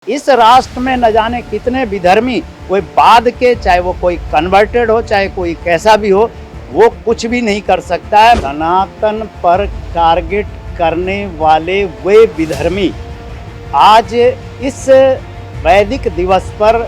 इस राष्ट्र में न जाने कितने विधर्मी, कोई बाद के, चाहे वो कोई कन्वर्टेड हो, चाहे कोई कैसा भी हो, वो कुछ भी नहीं कर सकता है। सनातन पर टारगेट करने वाले वे विधर्मी आज इस वैदिक दिवस पर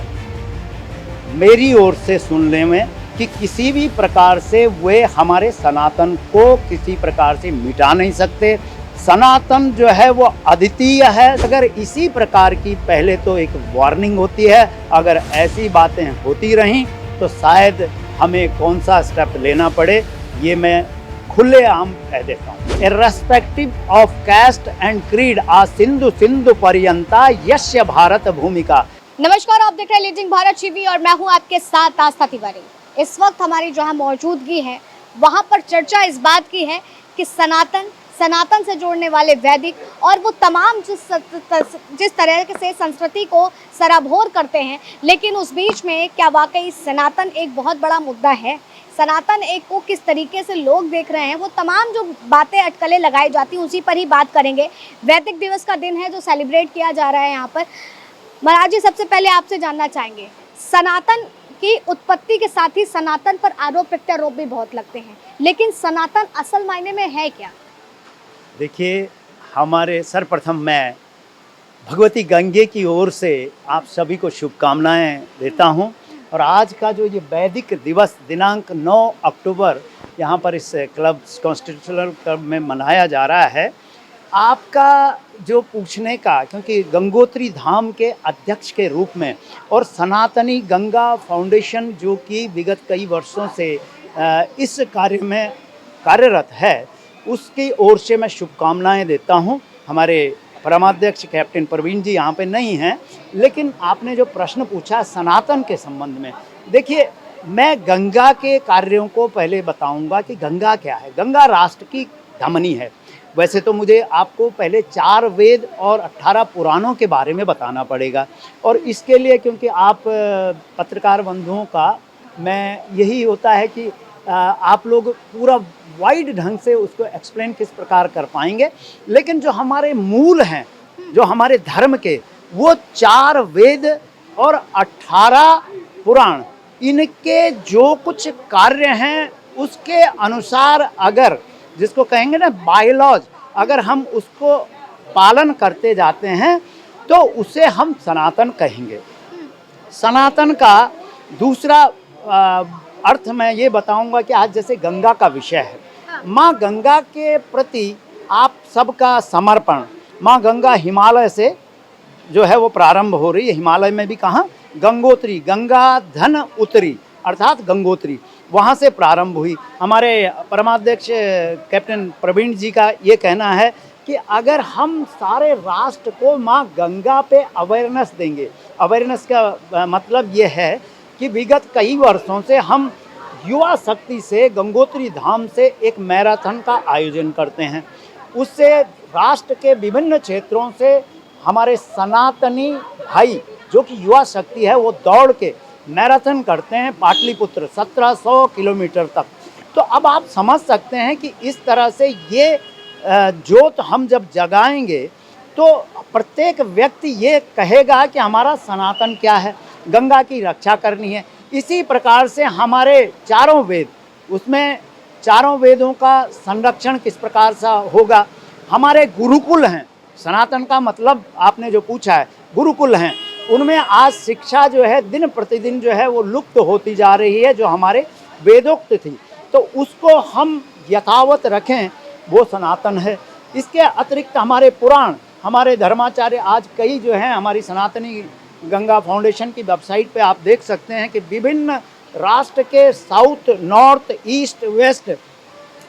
मेरी ओर से सुनने में कि किसी भी प्रकार से वे हमारे सनातन को किसी प्रकार से मिटा नहीं सकते। सनातन जो है वो अद्वितीय है। अगर इसी प्रकार की पहले तो एक वार्निंग होती है, अगर ऐसी बातें होती रहीं तो शायद हमें कौन सा स्टेप लेना पड़े, ये मैं खुलेआम कह देता हूँ। Irrespective of caste and creed आ सिंधु सिंधु पर्यंता यस्य भारत भूमिका। नमस्कार, आप देख रहे हैं लीडिंग भारत टीवी और मैं हूं आपके साथ आस्था तिवारी। इस वक्त हमारी जहां मौजूदगी है वहां पर चर्चा इस बात की है कि सनातन से जोड़ने वाले वैदिक और वो तमाम जिस तरह से संस्कृति को सराबोर करते हैं, लेकिन उस बीच में क्या वाकई सनातन एक बहुत बड़ा मुद्दा है? सनातन एक को किस तरीके से लोग देख रहे हैं, वो तमाम जो बातें अटकलें लगाई जाती हैं उसी पर ही बात करेंगे। वैदिक दिवस का दिन है जो सेलिब्रेट किया जा रहा है यहाँ पर। महाराज जी, सबसे पहले आपसे जानना चाहेंगे, सनातन की उत्पत्ति के साथ ही सनातन पर आरोप प्रत्यारोप भी बहुत लगते हैं, लेकिन सनातन असल मायने में है क्या? देखिए, हमारे सर्वप्रथम मैं भगवती गंगे की ओर से आप सभी को शुभकामनाएं देता हूं। और आज का जो ये वैदिक दिवस दिनांक 9 अक्टूबर यहाँ पर इस क्लब कॉन्स्टिट्यूशनल क्लब में मनाया जा रहा है, आपका जो पूछने का, क्योंकि गंगोत्री धाम के अध्यक्ष के रूप में और सनातनी गंगा फाउंडेशन जो कि विगत कई वर्षों से इस कार्य में कार्यरत है, उसकी ओर से मैं शुभकामनाएं देता हूं। हमारे परमाध्यक्ष कैप्टन प्रवीण जी यहाँ पे नहीं हैं, लेकिन आपने जो प्रश्न पूछा सनातन के संबंध में, देखिए, मैं गंगा के कार्यों को पहले बताऊंगा कि गंगा क्या है। गंगा राष्ट्र की धमनी है। वैसे तो मुझे आपको पहले 4 वेद और 18 पुराणों के बारे में बताना पड़ेगा, और इसके लिए क्योंकि आप पत्रकार बंधुओं का मैं यही होता है कि आप लोग पूरा वाइड ढंग से उसको एक्सप्लेन किस प्रकार कर पाएंगे, लेकिन जो हमारे मूल हैं, जो हमारे धर्म के, वो 4 वेद और 18 पुराण, इनके जो कुछ कार्य हैं उसके अनुसार, अगर जिसको कहेंगे ना बायलॉज, अगर हम उसको पालन करते जाते हैं तो उसे हम सनातन कहेंगे। सनातन का दूसरा अर्थ मैं ये बताऊंगा कि आज जैसे गंगा का विषय है, माँ गंगा के प्रति आप सबका समर्पण। माँ गंगा हिमालय से जो है वो प्रारंभ हो रही है। हिमालय में भी कहाँ, गंगोत्री, गंगा धन उतरी अर्थात गंगोत्री, वहाँ से प्रारंभ हुई। हमारे परमाध्यक्ष कैप्टन प्रवीण जी का ये कहना है कि अगर हम सारे राष्ट्र को माँ गंगा पे अवेयरनेस देंगे, अवेयरनेस का मतलब ये है कि विगत कई वर्षों से हम युवा शक्ति से गंगोत्री धाम से एक मैराथन का आयोजन करते हैं। उससे राष्ट्र के विभिन्न क्षेत्रों से हमारे सनातनी भाई जो कि युवा शक्ति है वो दौड़ के मैराथन करते हैं पाटलिपुत्र 1700 किलोमीटर तक। तो अब आप समझ सकते हैं कि इस तरह से ये जोत हम जब जगाएंगे तो प्रत्येक व्यक्ति ये कहेगा कि हमारा सनातन क्या है, गंगा की रक्षा करनी है। इसी प्रकार से हमारे 4 वेद, उसमें 4 वेदों का संरक्षण किस प्रकार से होगा। हमारे गुरुकुल हैं, सनातन का मतलब आपने जो पूछा है, गुरुकुल हैं, उनमें आज शिक्षा जो है दिन प्रतिदिन जो है वो लुप्त होती जा रही है, जो हमारे वेदोक्त थी, तो उसको हम यथावत रखें, वो सनातन है। इसके अतिरिक्त हमारे पुराण, हमारे धर्माचार्य, आज कई जो हैं हमारी सनातनी गंगा फाउंडेशन की वेबसाइट पे आप देख सकते हैं कि विभिन्न राष्ट्र के साउथ, नॉर्थ, ईस्ट, वेस्ट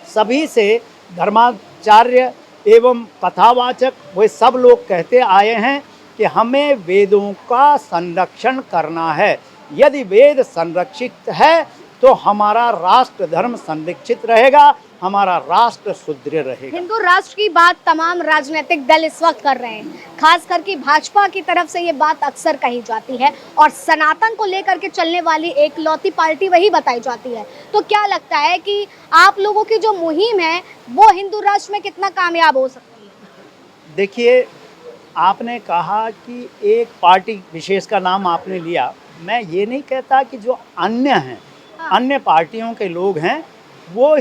सभी से धर्माचार्य एवं कथावाचक वे सब लोग कहते आए हैं कि हमें वेदों का संरक्षण करना है। यदि वेद संरक्षित है तो हमारा राष्ट्र धर्म संरक्षित रहेगा, हमारा राष्ट्र सुदृढ़ रहेगा। हिंदू राष्ट्र की बात तमाम राजनीतिक दल इस वक्त कर रहे हैं, खास करके भाजपा की तरफ से ये बात अक्सर कही जाती है, और सनातन को लेकर के चलने वाली एक लौती पार्टी वही बताई जाती है। तो क्या लगता है कि आप लोगों की जो मुहिम है वो हिंदू राष्ट्र में कितना कामयाब हो सकती है? देखिए, आपने कहा कि एक पार्टी विशेष का नाम आपने लिया, मैं ये नहीं कहता कि जो अन्य हैं, हाँ। अन्य पार्टियों के लोग हैं, वो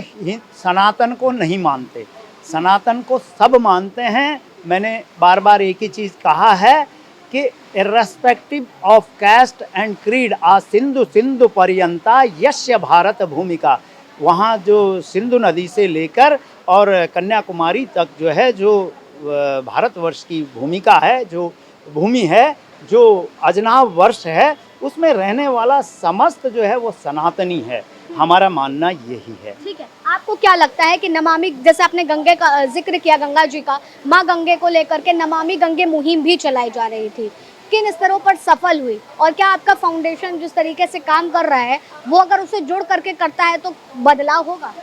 सनातन को नहीं मानते। सनातन को सब मानते हैं। मैंने बार बार एक ही चीज़ कहा है कि irrespective of caste and creed आ सिंधु सिंधु पर्यंता यस्य भारत भूमिका। वहाँ जो सिंधु नदी से लेकर और कन्याकुमारी तक जो है, जो भारतवर्ष की भूमिका है, जो भूमि है, जो अजनाब वर्ष है, उसमें रहने वाला समस्त जो है वो सनातनी है। हमारा मानना यही है। ठीक है, आपको क्या लगता है कि नमामि, जैसे आपने गंगे का जिक्र किया, गंगा जी का, माँ गंगे को लेकर के नमामि गंगे मुहिम भी चलाई जा रही थी, किन स्तरों पर सफल हुई, और क्या आपका फाउंडेशन जिस तरीके से काम कर रहा है वो अगर उसे जुड़ करके करता है तो बदलाव होगा?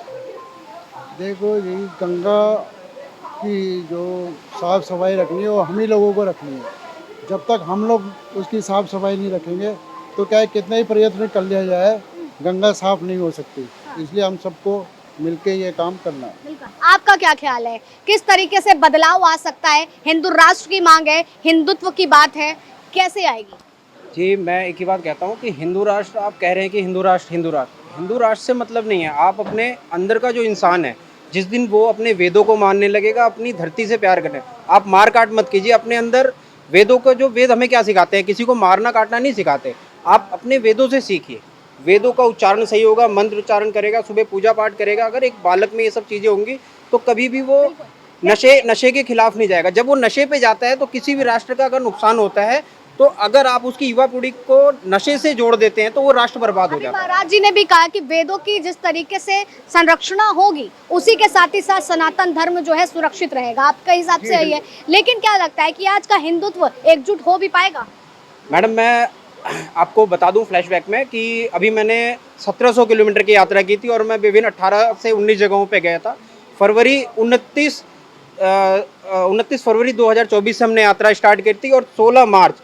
देखो जी, गंगा की जो साफ सफाई रखनी है वो हम ही लोगों को रखनी है। जब तक हम लोग उसकी साफ सफाई नहीं रखेंगे तो क्या है, कितना ही प्रयत्न कर लिया जाए, गंगा साफ नहीं हो सकती। इसलिए हम सबको मिलके ये काम करना है। आपका क्या ख्याल है, किस तरीके से बदलाव आ सकता है? हिंदू राष्ट्र की मांग है, हिंदुत्व की बात है, कैसे आएगी? जी, मैं एक ही बात कहता हूँ कि हिंदू राष्ट्र, आप कह रहे हैं कि हिंदू राष्ट्र, हिंदू राष्ट्र से मतलब नहीं है। आप अपने अंदर का जो इंसान है, जिस दिन वो अपने वेदों को मानने लगेगा, अपनी धरती से प्यार करें, आप मार काट मत कीजिए अपने अंदर। वेदों को, जो वेद हमें क्या सिखाते हैं, किसी को मारना काटना नहीं सिखाते। आप अपने वेदों से सीखिए, वेदों का उच्चारण सही होगा, मंत्र उच्चारण करेगा, सुबह पूजा पाठ करेगा। अगर एक बालक में ये सब चीज़ें होंगी तो कभी भी वो नशे के खिलाफ नहीं जाएगा। जब वो नशे पे जाता है तो किसी भी राष्ट्र का अगर नुकसान होता है, तो अगर आप उसकी युवा पीढ़ी को नशे से जोड़ देते हैं तो वो राष्ट्र बर्बाद हो अभी जाता है। महाराज जी ने भी कहा कि वेदों की जिस तरीके से संरक्षण होगी, उसी के साथ ही साथ सनातन धर्म जो है सुरक्षित रहेगा। आपका हिसाब से यही है, लेकिन क्या लगता है कि आज का हिंदुत्व एकजुट हो भी पाएगा? मैडम, मैं आपको बता दूं फ्लैशबैक में कि अभी मैंने 1700 किलोमीटर की यात्रा की थी और मैं विभिन्न 18 से 19 जगहों पे गया था। 29 फरवरी 2024 से हमने यात्रा स्टार्ट की थी और 16 मार्च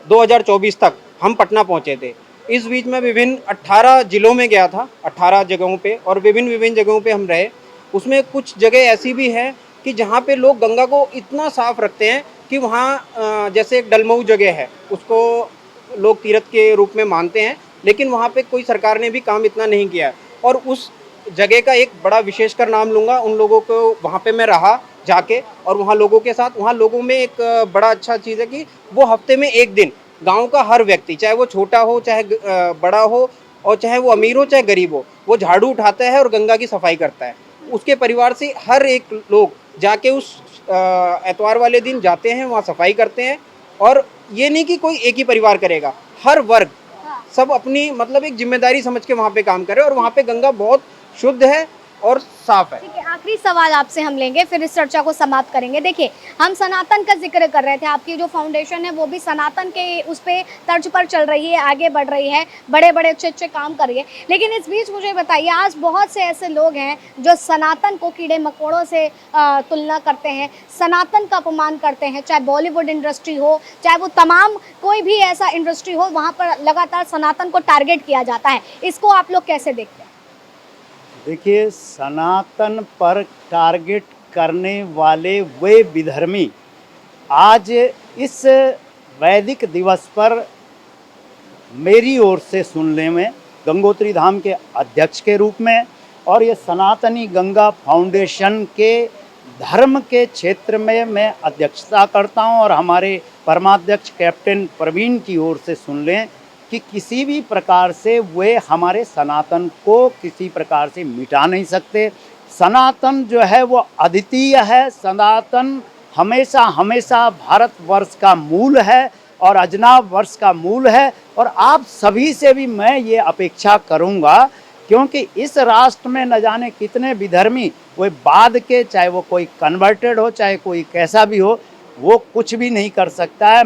2024 तक हम पटना पहुंचे थे। इस बीच में विभिन्न 18 जिलों में गया था, 18 जगहों पे, और विभिन्न जगहों पे हम रहे। उसमें कुछ जगह ऐसी भी हैं कि जहाँ पे लोग गंगा को इतना साफ रखते हैं कि वहाँ जैसे एक डलमऊ जगह है, उसको लोग तीर्थ के रूप में मानते हैं, लेकिन वहाँ पे कोई सरकार ने भी काम इतना नहीं किया है। और उस जगह का एक बड़ा विशेषकर नाम लूँगा, उन लोगों को वहाँ पे मैं रहा जाके, और वहाँ लोगों के साथ, वहाँ लोगों में एक बड़ा अच्छा चीज़ है कि वो हफ्ते में एक दिन गांव का हर व्यक्ति, चाहे वो छोटा हो चाहे बड़ा हो, और चाहे वो अमीर हो चाहे गरीब हो, वो झाड़ू उठाता है और गंगा की सफाई करता है। उसके परिवार से हर एक लोग जाके उस एतवार वाले दिन जाते हैं, वहाँ सफाई करते हैं। और ये नहीं कि कोई एक ही परिवार करेगा, हर वर्ग, सब अपनी मतलब एक जिम्मेदारी समझ के वहाँ पे काम करे, और वहाँ पे गंगा बहुत शुद्ध है और साफ है। ठीक है, आखिरी सवाल आपसे हम लेंगे, फिर इस चर्चा को समाप्त करेंगे। देखिए, हम सनातन का जिक्र कर रहे थे, आपकी जो फाउंडेशन है वो भी सनातन के उस पे तर्ज पर चल रही है, आगे बढ़ रही है, बड़े बड़े अच्छे अच्छे काम कर रही है। लेकिन इस बीच मुझे बताइए, आज बहुत से ऐसे लोग हैं जो सनातन को कीड़े मकोड़ों से तुलना करते हैं, सनातन का अपमान करते हैं, चाहे बॉलीवुड इंडस्ट्री हो, चाहे वो तमाम कोई भी ऐसा इंडस्ट्री हो, वहाँ पर लगातार सनातन को टारगेट किया जाता है। इसको आप लोग कैसे देखते हैं? देखिए, सनातन पर टारगेट करने वाले वे विधर्मी आज इस वैदिक दिवस पर मेरी ओर से सुनने में, गंगोत्री धाम के अध्यक्ष के रूप में, और ये सनातनी गंगा फाउंडेशन के धर्म के क्षेत्र में मैं अध्यक्षता करता हूं, और हमारे परमाध्यक्ष कैप्टन प्रवीण की ओर से सुन लें कि किसी भी प्रकार से वे हमारे सनातन को किसी प्रकार से मिटा नहीं सकते। सनातन जो है वो अद्वितीय है। सनातन हमेशा हमेशा भारतवर्ष का मूल है और अजनाब वर्ष का मूल है। और आप सभी से भी मैं ये अपेक्षा करूँगा, क्योंकि इस राष्ट्र में न जाने कितने विधर्मी, वो बाद के, चाहे वो कोई कन्वर्टेड हो चाहे कोई कैसा भी हो, वो कुछ भी नहीं कर सकता है।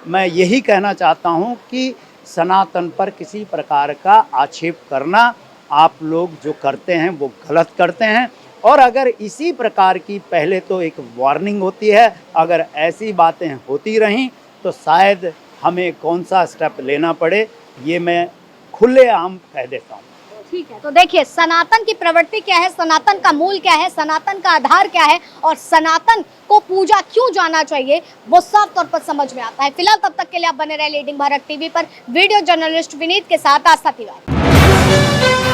मैं यही कहना चाहता हूँ कि सनातन पर किसी प्रकार का आक्षेप करना आप लोग जो करते हैं वो गलत करते हैं। और अगर इसी प्रकार की, पहले तो एक वार्निंग होती है, अगर ऐसी बातें होती रहीं तो शायद हमें कौन सा स्टेप लेना पड़े, ये मैं खुलेआम कह देता हूँ। ठीक है, तो देखिए सनातन की प्रवृत्ति क्या है, सनातन का मूल क्या है, सनातन का आधार क्या है और सनातन को पूजा क्यों जाना चाहिए वो साफ तौर पर समझ में आता है। फिलहाल तब तक के लिए आप बने रहे लीडिंग भारत टीवी पर। वीडियो जर्नलिस्ट विनीत के साथ आस्था तिवारी।